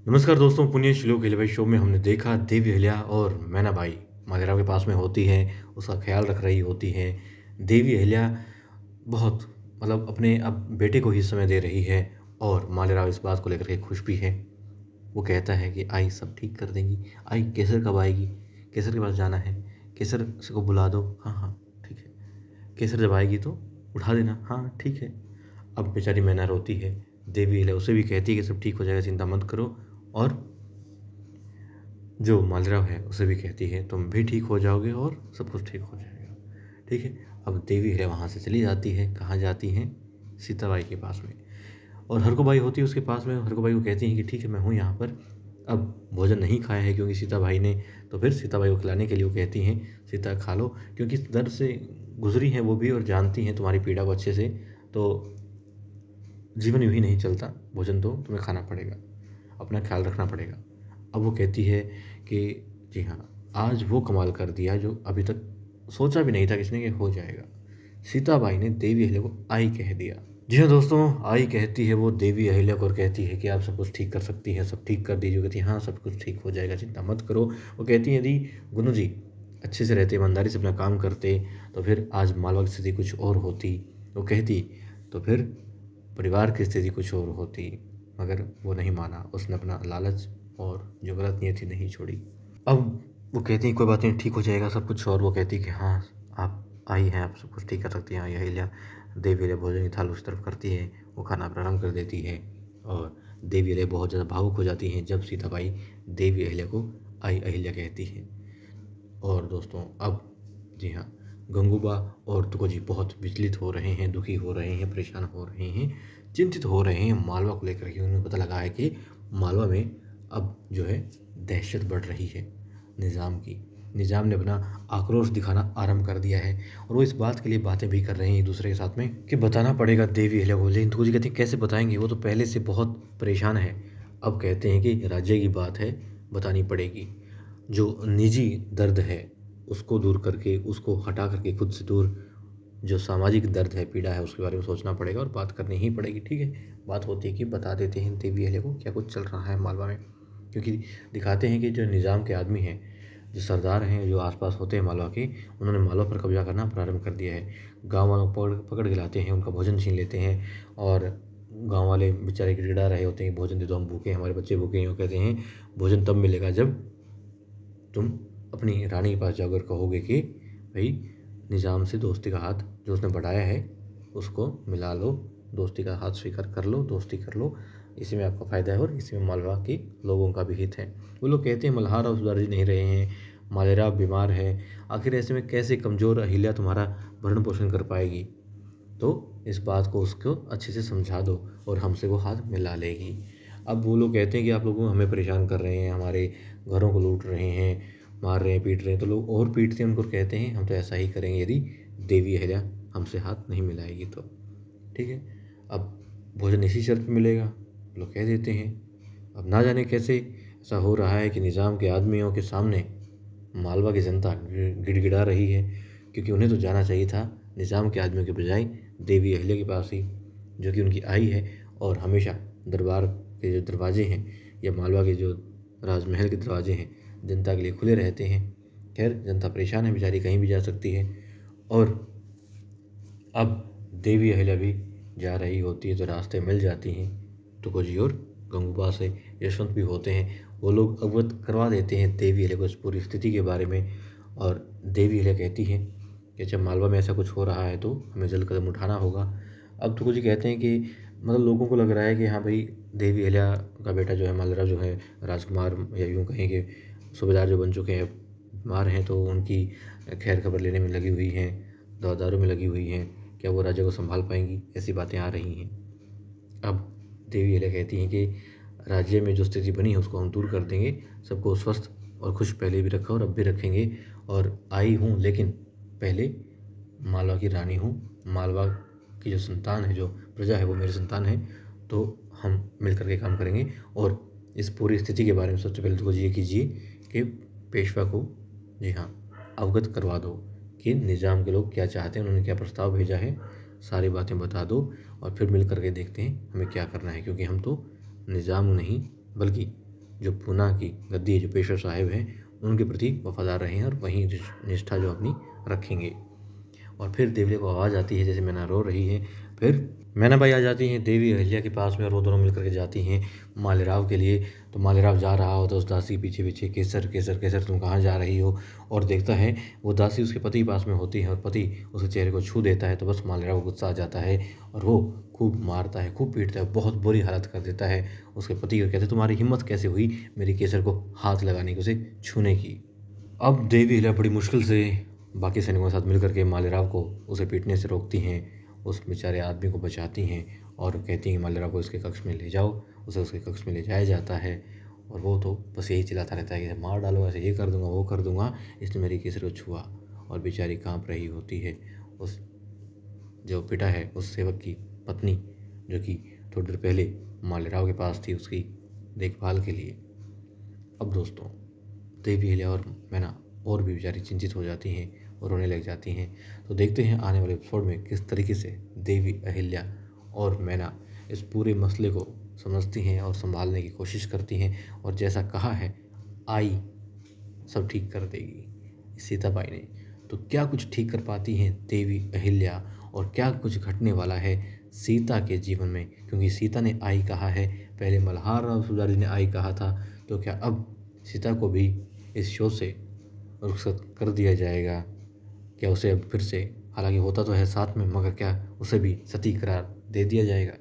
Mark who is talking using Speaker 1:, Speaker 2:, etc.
Speaker 1: नमस्कार दोस्तों, पुण्य श्लोक हिलवाई शो में हमने देखा देवी अहिल्या और मैनाबाई मालेराव के पास में होती हैं, उसका ख्याल रख रही होती हैं। देवी अहिल्या बहुत अपने अब बेटे को ही समय दे रही है और मालेराव इस बात को लेकर के खुश भी है। वो कहता है कि आई सब ठीक कर देंगी। आई केसर कब आएगी? केसर के पास जाना है, केसर से को बुला दो। हाँ हाँ ठीक है, केसर जब आएगी तो उठा देना। हाँ ठीक है। अब बेचारी मैना रोती है। देवी अहिल्या उसे भी कहती है कि सब ठीक हो जाएगा, चिंता मत करो। और जो मालराव है उसे भी कहती है तुम भी ठीक हो जाओगे और सब कुछ ठीक हो जाएगा। ठीक है। अब देवी है वहाँ से चली जाती है। कहाँ जाती हैं? सीताबाई के पास में। और हरकुबाई होती है उसके पास में। हरकुबाई को कहती हैं कि ठीक है, मैं हूँ यहाँ पर। अब भोजन नहीं खाया है क्योंकि सीताबाई ने, तो फिर सीताबाई को खिलाने के लिए वो कहती हैं सीता खा लो, क्योंकि इस दर्द से गुजरी हैं वो भी और जानती हैं तुम्हारी पीड़ा को अच्छे से। तो जीवन यूँ ही नहीं चलता, भोजन तो तुम्हें खाना पड़ेगा, अपना ख्याल रखना पड़ेगा। अब वो कहती है कि जी हाँ, आज वो कमाल कर दिया जो अभी तक सोचा भी नहीं था किसने कि हो जाएगा। सीताबाई ने देवी अहिल्या को आई कह दिया। जी हाँ दोस्तों, आई कहती है वो देवी अहिल्या को और कहती है कि आप सब कुछ ठीक कर सकती हैं, सब ठीक कर दीजिए। कहती है हाँ सब कुछ ठीक हो जाएगा, चिंता मत करो। वो कहती है यदि गुरु जी अच्छे से रहते, ईमानदारी से अपना काम करते, तो फिर आज मालवा की स्थिति कुछ और होती। वो कहती तो फिर परिवार की स्थिति कुछ और होती, मगर वो नहीं माना। उसने अपना लालच और जो गलत नीयत थी नहीं छोड़ी। अब वो कहती है कोई बात नहीं, ठीक हो जाएगा सब कुछ। और वो कहती है कि हाँ आप आई हैं, आप सब कुछ ठीक कर सकती हैं। आई अहिल्या। देवी अहिल्या भोजन की थाल उस तरफ करती है, वो खाना प्रारंभ कर देती है। और देवी अहिल्या बहुत ज़्यादा भावुक हो जाती हैं जब सीताबाई देवी अहिल्या को आई अहिल्या कहती है। और दोस्तों अब जी हाँ, गंगूबा और तुकोजी बहुत विचलित हो रहे हैं, दुखी हो रहे हैं, परेशान हो रहे हैं, चिंतित हो रहे हैं मालवा को लेकर के। उन्हें पता लगा है कि मालवा में अब जो है दहशत बढ़ रही है निज़ाम की। निज़ाम ने अपना आक्रोश दिखाना आरंभ कर दिया है और वो इस बात के लिए बातें भी कर रहे हैं एक दूसरे के साथ में कि बताना पड़ेगा देवी अहिल्या को। लेकिन तुकोजी कहते हैं कैसे बताएंगे, वो तो पहले से बहुत परेशान है। अब कहते हैं कि राज्य की बात है, बतानी पड़ेगी। जो निजी दर्द है उसको दूर करके, उसको हटा करके खुद से दूर, जो सामाजिक दर्द है, पीड़ा है, उसके बारे में सोचना पड़ेगा और बात करनी ही पड़ेगी। ठीक है। बात होती है कि बता देते हैं देवी अहिल्या को क्या कुछ चल रहा है मालवा में, क्योंकि दिखाते हैं कि जो निज़ाम के आदमी हैं, जो सरदार हैं, जो आसपास होते हैं मालवा के, उन्होंने मालवा पर कब्जा करना प्रारंभ कर दिया है। गाँव वालों को पकड़ पकड़ के लाते हैं, उनका भोजन छीन लेते हैं। और गाँव वाले बेचारे गिड़गिड़ा रहे होते हैं, भोजन दे दो, हम भूखे हैं, हमारे बच्चे भूखे हैं। वो कहते हैं भोजन तब मिलेगा जब तुम अपनी रानी के पास जाकर कहोगे कि भाई निज़ाम से दोस्ती का हाथ जो उसने बढ़ाया है उसको मिला लो, दोस्ती का हाथ स्वीकार कर लो, दोस्ती कर लो, इसी में आपका फ़ायदा है और इसी में मालवा के लोगों का भी हित है। वो लोग कहते हैं मल्हार अब सुधर ही नहीं रहे हैं, मालेराव बीमार है, आखिर ऐसे में कैसे कमज़ोर अहिल्या तुम्हारा भरण पोषण कर पाएगी। तो इस बात को उसको अच्छे से समझा दो और हमसे वो हाथ मिला लेगी। अब वो लोग कहते हैं कि आप लोग हमें परेशान कर रहे हैं, हमारे घरों को लूट रहे हैं, मार रहे हैं, पीट रहे हैं। तो लोग और पीटते हैं उनको, कहते हैं हम तो ऐसा ही करेंगे यदि देवी अहिल्या हमसे हाथ नहीं मिलाएगी तो। ठीक है। अब भोजन इसी शर्त पे मिलेगा, लोग कह देते हैं। अब ना जाने कैसे ऐसा हो रहा है कि निज़ाम के आदमियों के सामने मालवा की जनता गिड़गिड़ा रही है, क्योंकि उन्हें तो जाना चाहिए था निज़ाम के आदमियों के बजाय देवी अहिल्या के पास ही, जो कि उनकी आई है। और हमेशा दरबार के जो दरवाजे हैं या मालवा के जो राजमहल के दरवाजे हैं जनता के लिए खुले रहते हैं। खैर जनता परेशान है बेचारी, कहीं भी जा सकती है। और अब देवी अहिल्या भी जा रही होती है तो रास्ते मिल जाती हैं तुकोजी और गंगूबा से। यशवंत भी होते हैं, वो लोग अवगत करवा देते हैं देवी अहिल्या को इस पूरी स्थिति के बारे में। और देवी अहिल्या कहती हैं कि जब मालवा में ऐसा कुछ हो रहा है तो हमें जल्द कदम उठाना होगा। अब तुकोजी कहते हैं कि लोगों को लग रहा है कि हाँ भाई देवी अहिल्या का बेटा जो है मालराव जो है राजकुमार, या यूँ कहें कि सूबेदार जो बन चुके हैं, बीमार हैं, तो उनकी खैर खबर लेने में लगी हुई हैं, दवा दारू में लगी हुई हैं, क्या वो राज्य को संभाल पाएंगी, ऐसी बातें आ रही हैं। अब देवी अहिल्या कहती हैं कि राज्य में जो स्थिति बनी है उसको हम दूर कर देंगे, सबको स्वस्थ और खुश पहले भी रखा और अब भी रखेंगे। और आई हूँ लेकिन पहले मालवा की रानी हूँ, मालवा की जो संतान है, जो प्रजा है, वो मेरी संतान है। तो हम मिलकर के काम करेंगे और इस पूरी स्थिति के बारे में सबसे पहले तो ये कीजिए कि पेशवा को जी हाँ अवगत करवा दो कि निज़ाम के लोग क्या चाहते हैं, उन्होंने क्या प्रस्ताव भेजा है, सारी बातें बता दो और फिर मिल करके देखते हैं हमें क्या करना है। क्योंकि हम तो निज़ाम नहीं बल्कि जो पूना की गद्दी जो पेशवा साहिब हैं उनके प्रति वफादार रहें और वही निष्ठा जो अपनी रखेंगे। और फिर देवी को आवाज़ आती है जैसे मैना रो रही है। फिर मैना बाई आ जाती हैं देवी अहिल्या के पास में और वो दोनों मिलकर के जाती हैं मालेराव के लिए। तो मालेराव जा रहा होता है उस दासी के पीछे पीछे, केसर केसर केसर तुम कहाँ जा रही हो। और देखता है वो दासी उसके पति के पास में होती है और पति उसके चेहरे को छू देता है। तो बस मालेराव को गुस्सा आ जाता है और वो खूब मारता है, खूब पीटता है, बहुत बुरी हालत कर देता है उसके पति को। कहते तुम्हारी हिम्मत कैसे हुई मेरी केसर को हाथ लगाने की, उसे छूने की। अब देवी अहिल्या बड़ी मुश्किल से बाकी सैनिकों के साथ मिलकर के मालेराव को उसे पीटने से रोकती हैं, उस बेचारे आदमी को बचाती हैं और कहती हैं मालेराव को इसके कक्ष में ले जाओ। उसे उसके कक्ष में ले जाया जाता है और वो तो बस यही चिल्लाता रहता है कि मार डालो, ऐसे ये कर दूंगा वो कर दूंगा, इसने मेरी केसर को छुआ। और बेचारी कांप रही होती है। उस जो पिटा है उस सेवक की पत्नी जो कि थोड़ी देर पहले मालेराव के पास थी उसकी देखभाल के लिए। अब दोस्तों देवी अहिल्या और मैना और भी बेचारी चिंतित हो जाती हैं और रोने लग जाती हैं। तो देखते हैं आने वाले एपिसोड में किस तरीके से देवी अहिल्या और मैना इस पूरे मसले को समझती हैं और संभालने की कोशिश करती हैं। और जैसा कहा है आई सब ठीक कर देगी सीताबाई ने, तो क्या कुछ ठीक कर पाती हैं देवी अहिल्या और क्या कुछ घटने वाला है सीता के जीवन में। क्योंकि सीता ने आई कहा है, पहले मल्हार राव सुजारी ने आई कहा था, तो क्या अब सीता को भी इस शो से रुखसत कर दिया जाएगा? क्या उसे अब फिर से, हालांकि होता तो है साथ में, मगर क्या उसे भी सती करार दे दिया जाएगा?